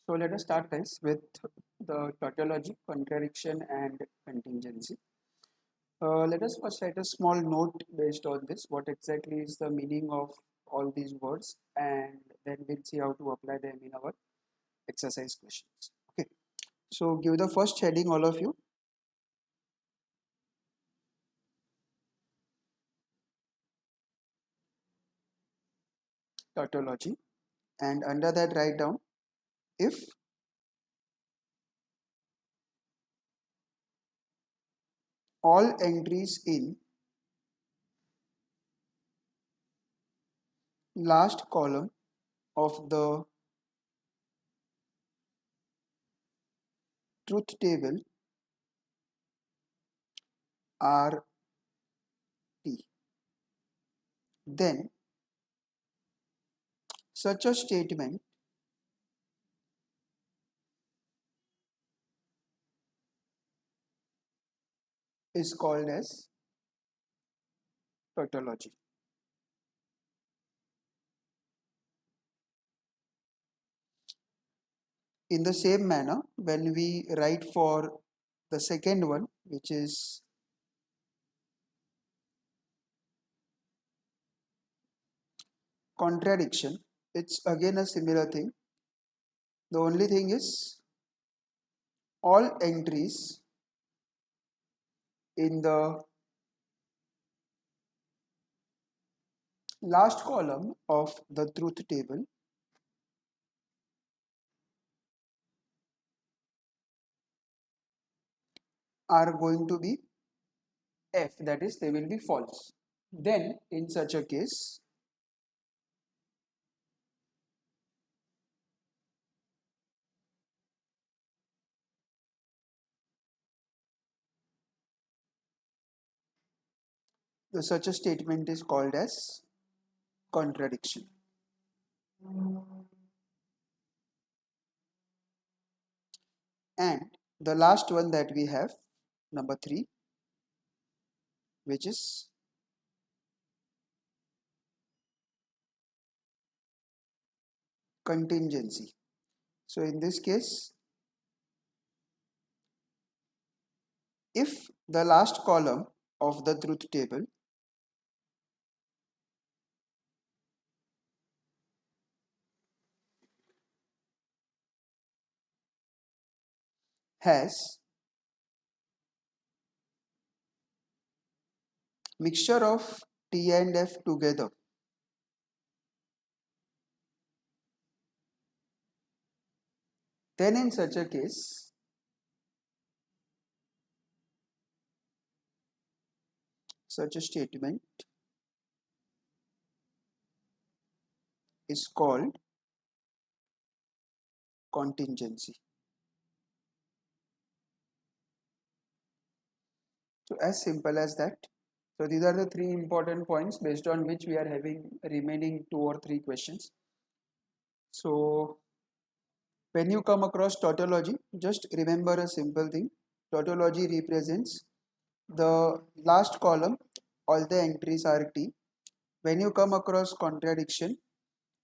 So let us start guys with the tautology, contradiction and contingency. Let us first write a small note based on this, what exactly is the meaning of all these words, and then we'll see how to apply them in our exercise questions. Okay, so give the first heading all of you, tautology, and under that write down if all entries in last column of the truth table are T, then such a statement is called as tautology. In the same manner, when we write for the second one, which is contradiction, it's again a similar thing. The only thing is all entries in the last column of the truth table are going to be F, that is, they will be false. Then, in such a case, such a statement is called as contradiction. And the last one that we have, number 3, which is contingency. So in this case, if the last column of the truth table has mixture of T and F together, then in such a case, such a statement is called contingency. So as simple as that. So these are the 3 important points based on which we are having remaining 2 or 3 questions. So when you come across tautology, just remember a simple thing. Tautology represents the last column, all the entries are T. When you come across contradiction,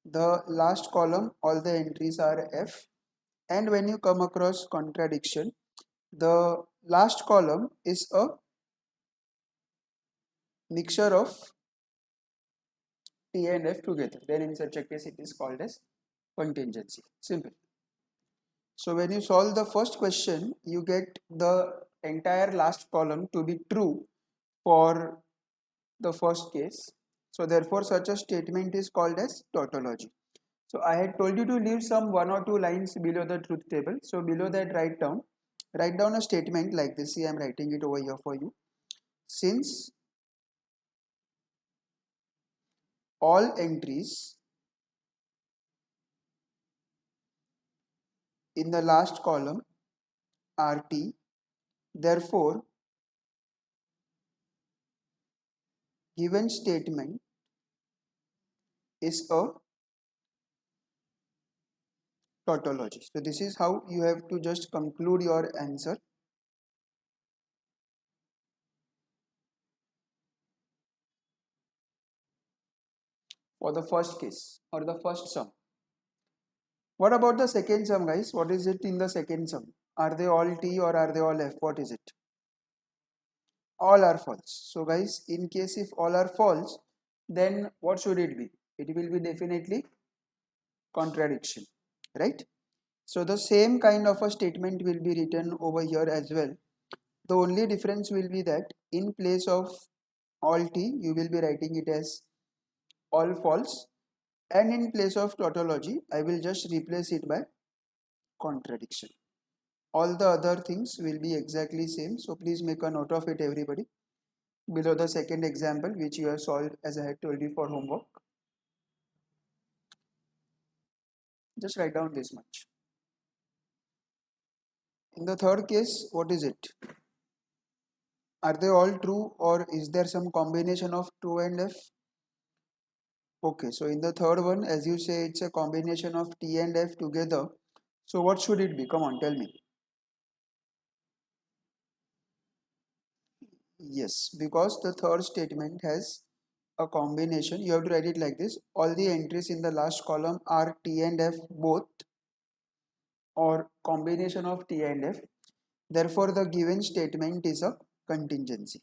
the last column, all the entries are F. And when you come across contradiction, the last column is a mixture of T and F together. Then in such a case, it is called as contingency. Simple. So when you solve the first question, you get the entire last column to be true for the first case. So therefore, such a statement is called as tautology. So I had told you to leave some 1 or 2 lines below the truth table. So below that, write down a statement like this. See, I am writing it over here for you. Since all entries in the last column are T, therefore given statement is a tautology. So this is how you have to just conclude your answer. For the first case or the first sum. What about the second sum, guys? What is it in the second sum? Are they all T or are they all F? What is it? All are false. So guys, in case if all are false, then what should it be? It will be definitely contradiction, right? So the same kind of a statement will be written over here as well. The only difference will be that in place of all T, you will be writing it as all false, and in place of tautology, I will just replace it by contradiction. All the other things will be exactly same, so please make a note of it, everybody, below the second example which you have solved as I had told you for homework. Just write down this much. In the third case, what is it? Are they all true or is there some combination of true and F? Okay, so in the third one, as you say, it's a combination of T and F together. So what should it be? Come on, tell me. Yes, because the third statement has a combination. You have to write it like this. All the entries in the last column are T and F both or combination of T and F. Therefore, the given statement is a contingency.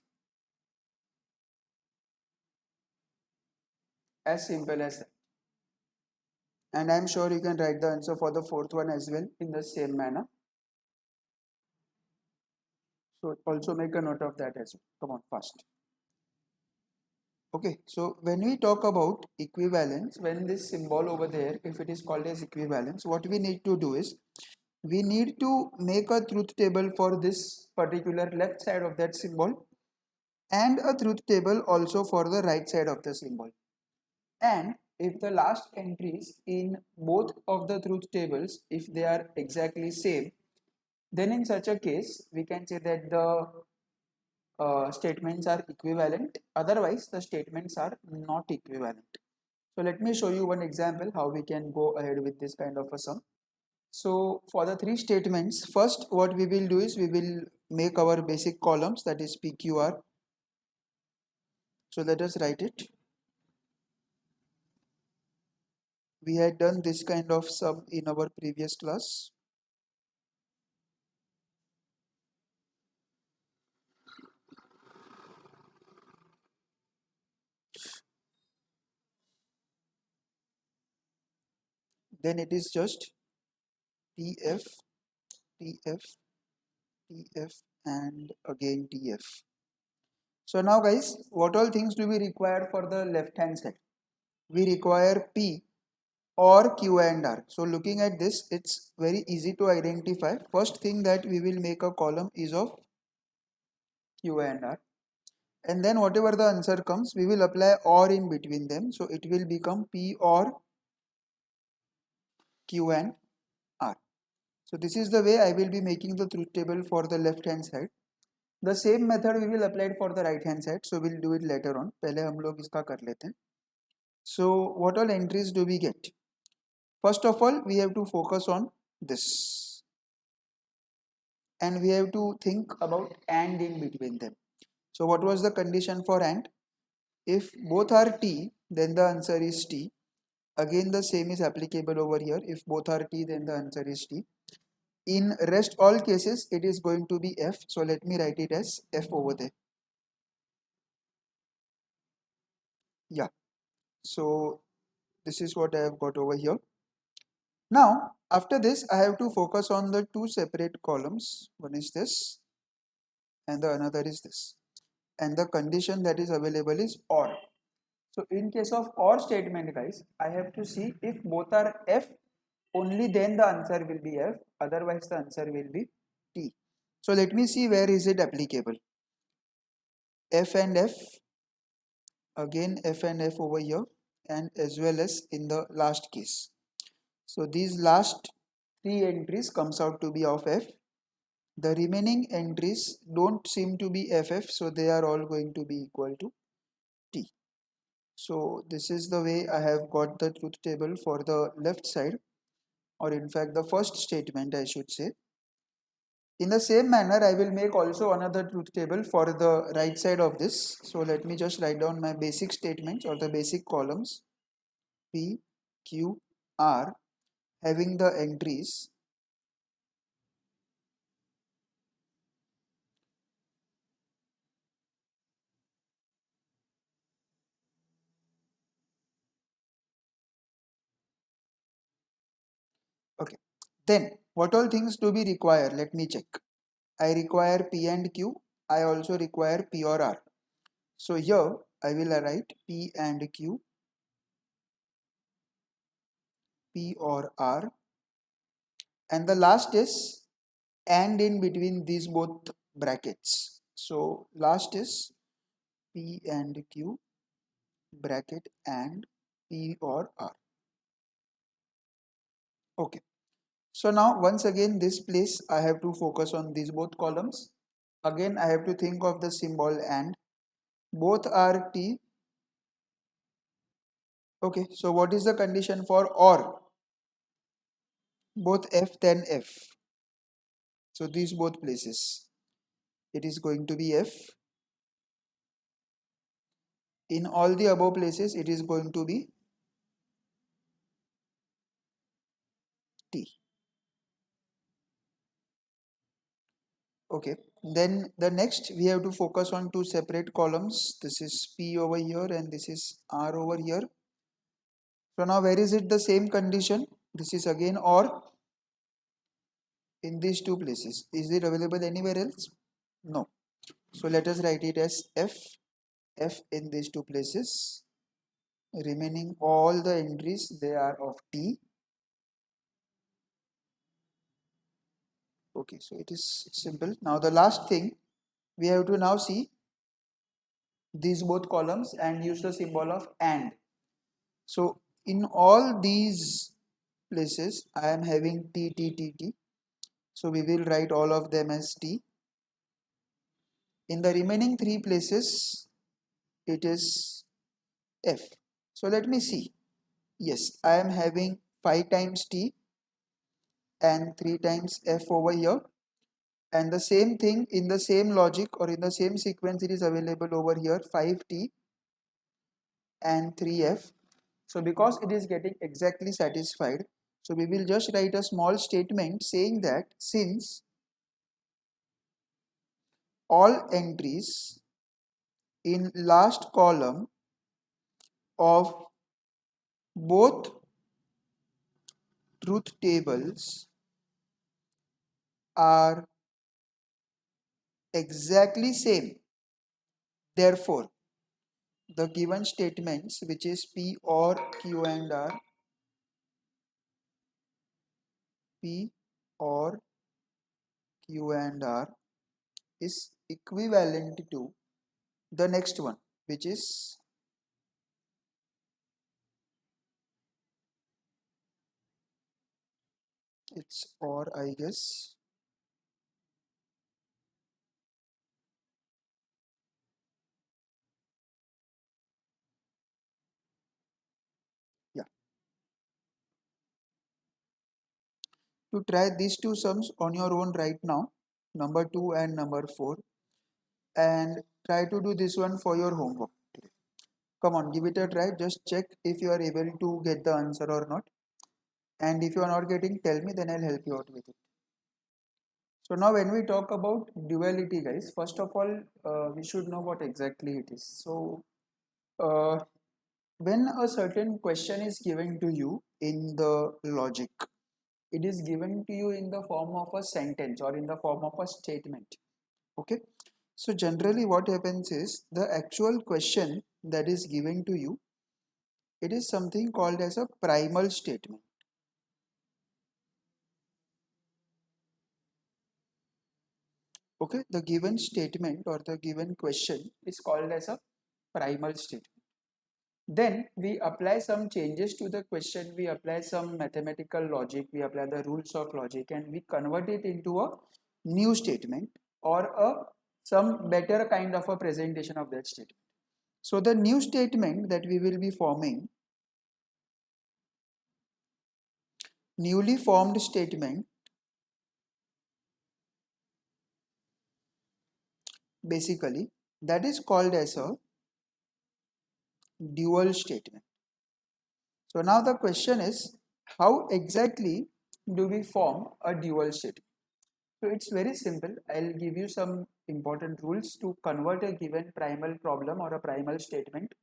As simple as that. And I'm sure you can write the answer for the fourth one as well in the same manner. So also make a note of that as well. Come on, fast. Okay, so when we talk about equivalence, when this symbol over there, if it is called as equivalence, what we need to do is we need to make a truth table for this particular left side of that symbol and a truth table also for the right side of the symbol. And if the last entries in both of the truth tables, if they are exactly same, then in such a case we can say that the statements are equivalent, otherwise the statements are not equivalent. So let me show you one example how we can go ahead with this kind of a sum. So for the three statements, first what we will do is we will make our basic columns, that is PQR. So let us write it. We had done this kind of sum in our previous class. Then it is just TF, TF, TF and again TF. So now guys, what all things do we require for the left hand side? We require P or Q and R. So looking at this, it's very easy to identify. First thing that we will make a column is of Q and R. And then whatever the answer comes, we will apply OR in between them. So it will become P or Q and R. So this is the way I will be making the truth table for the left hand side. The same method we will apply it for the right hand side. So we'll do it later on. पहले हम लोग इसका कर लेते हैं. So what all entries do we get? First of all, we have to focus on this. And we have to think about AND in between them. So what was the condition for AND? If both are T, then the answer is T. Again the same is applicable over here. If both are T, then the answer is T. In rest all cases, it is going to be F. So let me write it as F over there. Yeah. So this is what I have got over here. Now, after this, I have to focus on the two separate columns. One is this and the another is this. And the condition that is available is OR. So in case of OR statement, guys, I have to see if both are F, only then the answer will be F, otherwise the answer will be T. So let me see where is it applicable. F and F, again F and F over here, and as well as in the last case. So these last three entries comes out to be of F. The remaining entries don't seem to be FF, so they are all going to be equal to T. So this is the way I have got the truth table for the left side, or in fact the first statement I should say. In the same manner, I will make also another truth table for the right side of this. So let me just write down my basic statements or the basic columns P, Q, R. having the entries okay. Then what all things do we require? Let me check. I require P and Q. I also require P or R. So here I will write P and Q, P or R, and the last is and in between these both brackets. So last is P and Q bracket and P or R. Okay. So now once again this place I have to focus on these both columns. Again I have to think of the symbol and both are T. Okay. So what is the condition for or? Both F then F. So these both places. It is going to be F. In all the above places it is going to be T. Okay, then the next we have to focus on two separate columns. This is P over here and this is R over here. So now where is it the same condition? This is again or in these two places. Is it available anywhere else? No. So let us write it as F, F in these two places. Remaining all the entries they are of T. Okay, so it is simple. Now the last thing we have to now see these both columns and use the symbol of AND. So in all these places I am having T, T, T, T. So we will write all of them as T. In the remaining three places it is F. So let me see. Yes, I am having 5 times T and 3 times F over here. And the same thing in the same logic or in the same sequence it is available over here 5T and 3F. So because it is getting exactly satisfied, so we will just write a small statement saying that since all entries in last column of both truth tables are exactly same, therefore the given statements which is P or Q and R, P or Q and R is equivalent to the next one which is it's or I guess. Yeah, to try these two sums on your own right now, number 2 and number 4, and try to do this one for your homework. Come on, give it a try. Just check if you are able to get the answer or not. And if you are not getting, tell me, then I'll help you out with it. So now when we talk about duality, guys, first of all, we should know what exactly it is. So uh, when a certain question is given to you in the logic, it is given to you in the form of a sentence or in the form of a statement. Okay. So generally what happens is the actual question that is given to you, it is something called as a primal statement. Okay, the given statement or the given question is called as a primal statement. Then we apply some changes to the question, we apply some mathematical logic, we apply the rules of logic and we convert it into a new statement or a some better kind of a presentation of that statement. So the new statement that we will be forming, newly formed statement, basically that is called as a dual statement. So now the question is, how exactly do we form a dual statement? So it's very simple. I'll give you some important rules to convert a given primal problem or a primal statement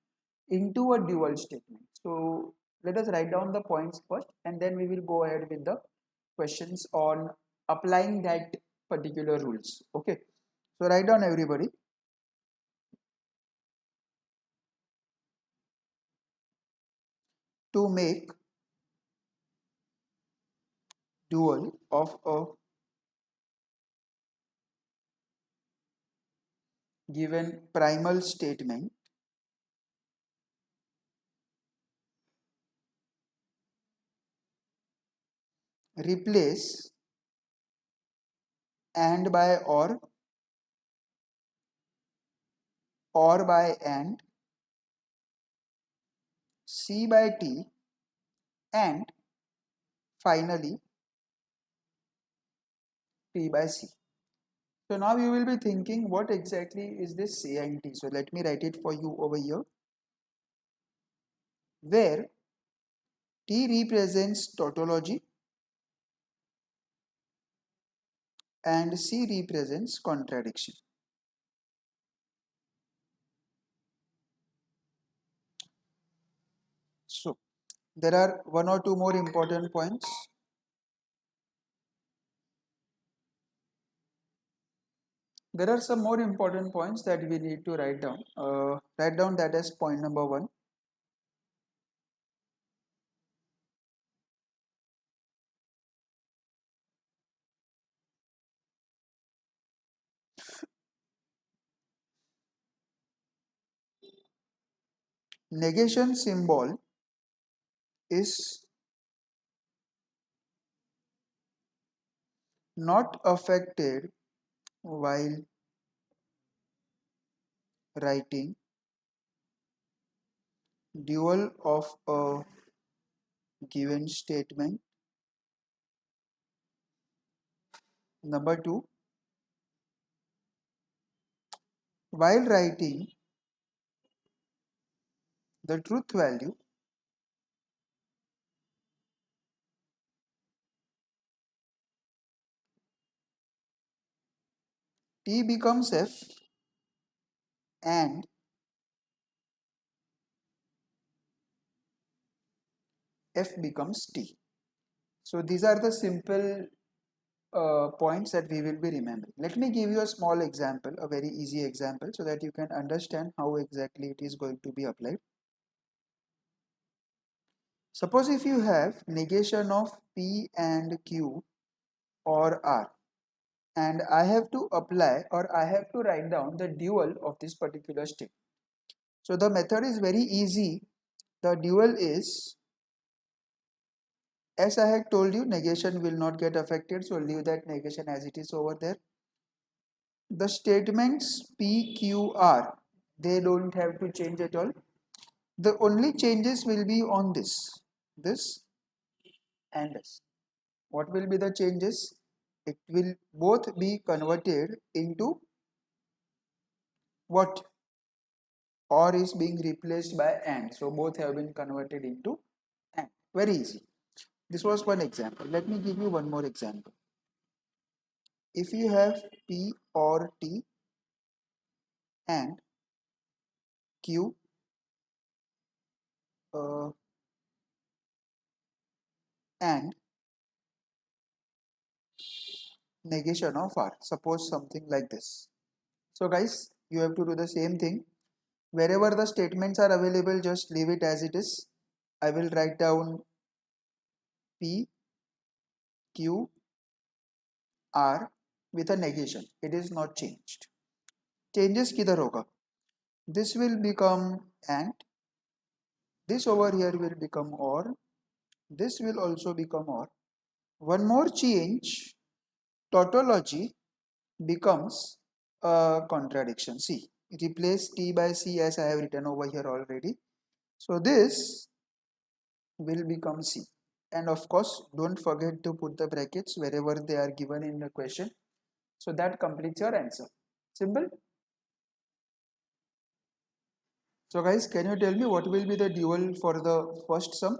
into a dual statement. So let us write down the points first and then we will go ahead with the questions on applying that particular rules. Okay. So write down everybody. To make dual of a given primal statement, replace and by or by and, C by T, and finally P by C. So now you will be thinking what exactly is this C and T. So let me write it for you over here, where T represents tautology and C represents contradiction. So there are one or two more important points. There are some more important points that we need to write down. Write down that as point number one. Negation symbol is not affected while writing dual of a given statement. Number two, while writing the truth value, T becomes F and F becomes T. So these are the simple points that we will be remembering. Let me give you a small example, a very easy example, so that you can understand how exactly it is going to be applied. Suppose if you have negation of P and Q or R, and I have to apply or I have to write down the dual of this particular state. So the method is very easy. The dual is, as I had told you, negation will not get affected, so leave that negation as it is over there. The statements P, Q, R, they don't have to change at all. The only changes will be on this and this. What will be the changes? It will both be converted into what? Or is being replaced by and. So both have been converted into and. Very easy. This was one example. Let me give you one more example. If you have P or T and Q uh, and negation of R, suppose something like this. So guys, you have to do the same thing. Wherever the statements are available, just leave it as it is. I will write down P, Q, R with a negation. It is not changed. Changes किधर होगा? This will become and, this over here will become or, this will also become or. One more change, tautology becomes a contradiction. See, replace T by C as I have written over here already. So this will become C. And of course, don't forget to put the brackets wherever they are given in the question. So that completes your answer. Simple. So guys, can you tell me what will be the dual for the first sum?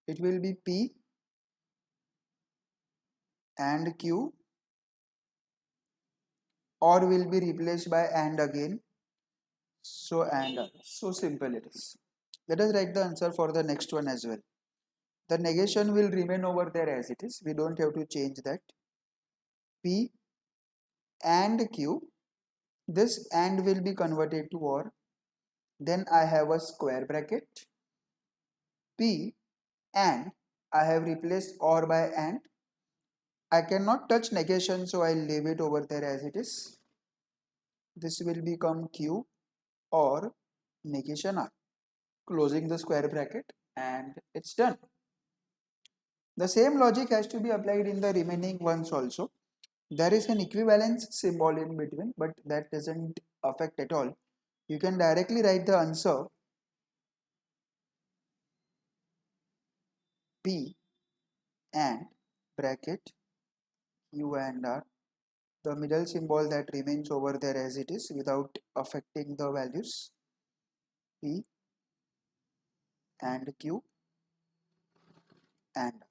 it will be P and Q, or will be replaced by and again. So and so simple it is. Let us write the answer for the next one as well. The negation will remain over there as it is. We don't have to change that. P and Q. This and will be converted to or. Then I have a square bracket. P and I have replaced or by and. I cannot touch negation, so I'll leave it over there as it is. This will become Q or negation R. Closing the square bracket, and it's done. The same logic has to be applied in the remaining ones also. There is an equivalence symbol in between, but that doesn't affect at all. You can directly write the answer P and bracket Q and R. The middle symbol that remains over there as it is without affecting the values. P and Q and R.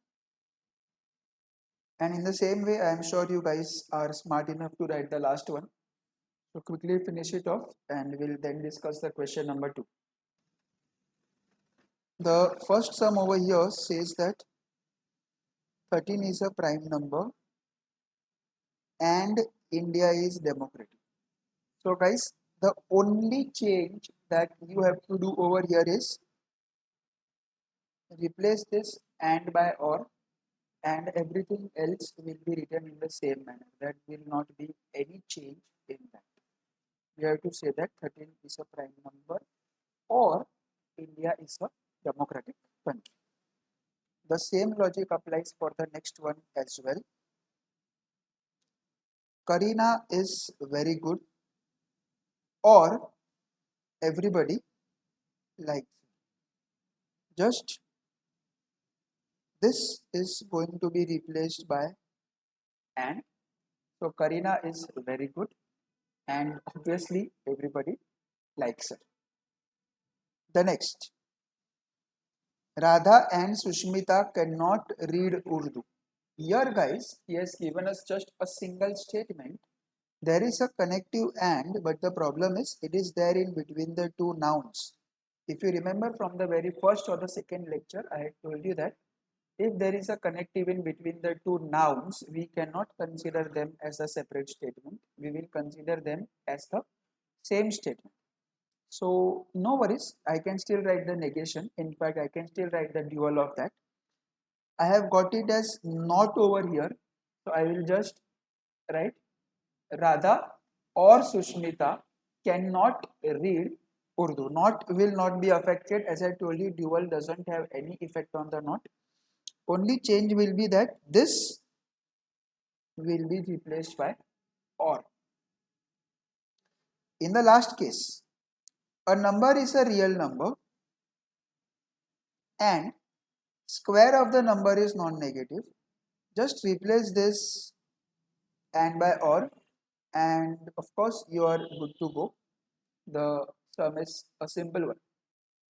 And in the same way, I am sure you guys are smart enough to write the last one. So quickly finish it off and we'll then discuss the question number 2. The first sum over here says that 13 is a prime number and India is democratic. So guys, the only change that you have to do over here is replace this and by or, and everything else will be written in the same manner. That will not be any change in that. We have to say that 13 is a prime number or India is a democratic country. The same logic applies for the next one as well. Karina is very good or everybody likes it. Just this is going to be replaced by and. So Karina is very good and obviously everybody likes her. The next, Radha and Sushmita cannot read Urdu. Here guys, he has given us just a single statement. There is a connective and, but the problem is it is there in between the two nouns. If you remember from the very first or the second lecture, I had told you that if there is a connective in between the two nouns, we cannot consider them as a separate statement. We will consider them as the same statement. So no worries, I can still write the negation. In fact, I can still write the dual of that. I have got it as not over here. So I will just write Radha or Sushmita cannot read Urdu. Not will not be affected. As I told you, dual doesn't have any effect on the not. Only change will be that this will be replaced by or. In the last case, a number is a real number and square of the number is non-negative. Just replace this and by or, and of course you are good to go. The sum is a simple one.